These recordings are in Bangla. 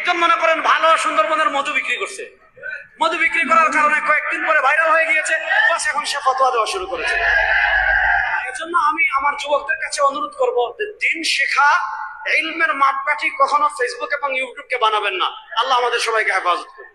একজন মনে করেন ভালো সুন্দরবনের মধু বিক্রি করছে, মধু বিক্রি করার কারণে কয়েকদিন পরে ভাইরাল হয়ে গিয়েছে, বাস এখন সে ফতোয়া দেওয়া শুরু করেছে। এজন্য আমি আমার যুবকদের কাছে অনুরোধ করব, দিন শেখা ইলমের মাপকাঠি কখনো ফেসবুক এবং ইউটিউবকে বানাবেন না। আল্লাহ আমাদের সবাইকে হেফাজত করুন।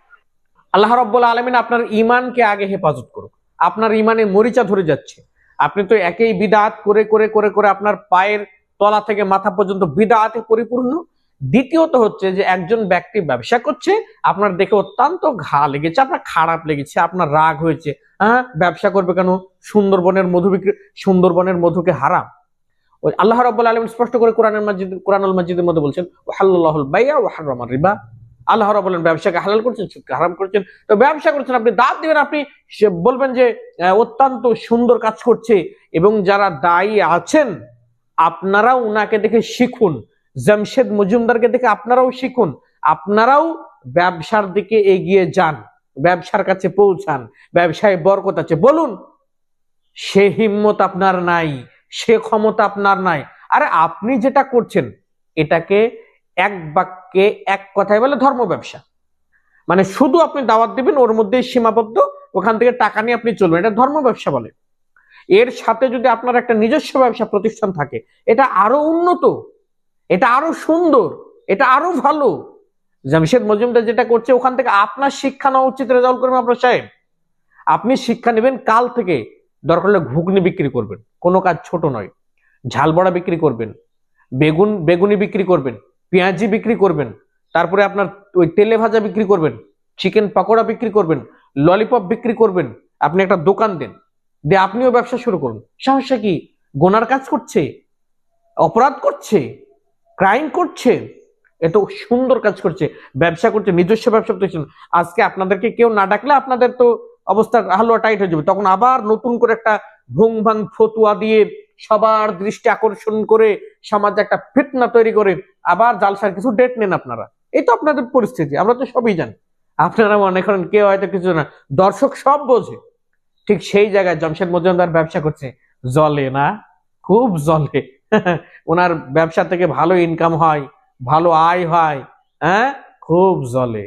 আল্লাহ রাব্বুল আলামিন আপনার ঈমানকে আগে হেফাজত করুক। আপনার ঈমানে মরিচা ধরে যাচ্ছে, আপনি তো একই বিদআত করে করে করে করে আপনার পায়ের তলা থেকে মাথা পর্যন্ত বিদআতে পরিপূর্ণ। দ্বিতীয়ত হচ্ছে যে একজন ব্যক্তি ব্যবসা করছে, আপনার দেখে অত্যন্ত ঘা লেগেছে, আপনার খারাপ লেগেছে, আপনার রাগ হয়েছে, হ্যাঁ ব্যবসা করবে কেন, সুন্দরবনের মধু বিক্রি, সুন্দরবনের মধুকে হারাম। ওই আল্লাহ রাব্বুল আলামিন স্পষ্ট করে কোরআনুল মাজিদের মধ্যে বলছেন, ওয়াহাল্লাল্লাহুল বাই'a ওয়া হারামার রিবা। আল্লাহ রাব্বুল আলামিন ব্যবসাকে হালাল করছেন, সুদকে হারাম করছেন। তো ব্যবসা করছেন, আপনি দাঁত দিবেন, আপনি বলবেন যে অত্যন্ত সুন্দর কাজ করছে, এবং যারা দায়ী আছেন আপনারাও উনাকে দেখে শিখুন, জামশেদ মজুমদারকে দেখে আপনারাও শিখুন, আপনারাও ব্যবসার দিকে এগিয়ে যান, ব্যবসার কাছে পৌঁছান, ব্যবসায় বরকত আছে বলুন। সে হিম্মত আপনার নাই, সে ক্ষমতা আপনার নাই। আরে আপনি যেটা করছেন এটাকে এক বাক্যে এক কথায় বলে ধর্ম ব্যবসা। মানে শুধু আপনি দাওয়াত দিবেন, ওর মধ্যে সীমাবদ্ধ, ওখান থেকে টাকা নিয়ে আপনি চলবেন, এটা ধর্ম ব্যবসা বলে। এর সাথে যদি আপনার একটা নিজস্ব ব্যবসা প্রতিষ্ঠান থাকে, এটা আরো উন্নত, এটা আরো সুন্দর, এটা আরো ভালো। জামশেদ মজুমদার যেটা করছে, ওখান থেকে আপনার শিক্ষা নেওয়া উচিত। রেজাউল করিম আপনার সাহেব, আপনি শিক্ষা নেবেন, কাল থেকে দরকার হলে ঘুগনি বিক্রি করবেন, কোনো কাজ ছোট নয়। ঝাল বড়া বিক্রি করবেন, বেগুনি বিক্রি করবেন, পেঁয়াজি বিক্রি করবেন, তারপরে আপনার ওই তেলে ভাজা বিক্রি করবেন, চিকেন পাকোড়া বিক্রি করবেন, ললিপপ বিক্রি করবেন। আপনি একটা দোকান দেন, দিয়ে আপনিও ব্যবসা শুরু করুন। সমস্যা কি? গোনার কাজ করছে, অপরাধ করছে, ক্রাইম করছে? এত সুন্দর কাজ করছে, ব্যবসা করছে, নিজস্ব ব্যবসা প্রতিষ্ঠান। আজকে আপনাদেরকে কেউ না ডাকলে আপনাদের তো অবস্থা হালুয়া টাইট হয়ে যাবে, তখন আবার নতুন করে একটা ভুং ভাং ফতুয়া দিয়ে সবার দৃষ্টি আকর্ষণ করে সমাজে একটা ফিতনা তৈরি করে আবার জালসার কিছু ডেট নেন আপনারা। এই তো আপনাদের পরিস্থিতি, আমরা তো সবই জানি। আপনারা মনে করেন কেউ হয়তো কিছু না, দর্শক সব বোঝে। ঠিক সেই জায়গায় জামশেদ মজুমদার ব্যবসা করছে, জলে না, খুব জলে। ওনার ব্যবসা থেকে ভালো ইনকাম হয়, ভালো আয় হয়, হ্যাঁ খুব জলে।